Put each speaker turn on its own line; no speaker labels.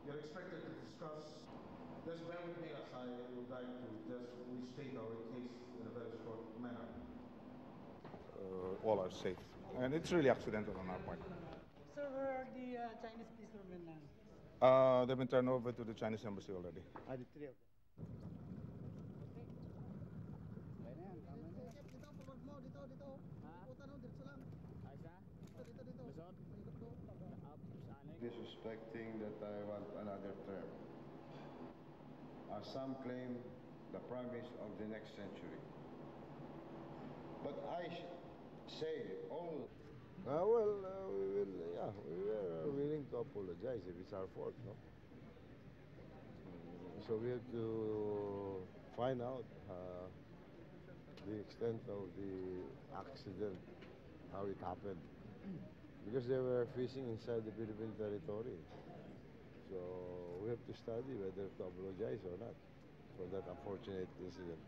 You're expected to discuss. Just bear with me as I would like to just restate our case in a very short manner. All are safe, and it's really accidental on our part.
Sir, where are the Chinese fishermen now?
They've been turned over to the Chinese embassy already.
The three of them. Dito, forward mo, dito. Puta no, diretso lang. Dito. Paikot do.
Disrespecting that I want another term. As some claim, the promise of the next century. But I say all.
We are willing to apologize if it's our fault, no? So we have to find out the extent of the accident, how it happened. Because they were fishing inside the Philippine territory. So we have to study whether to apologize or not for that unfortunate incident.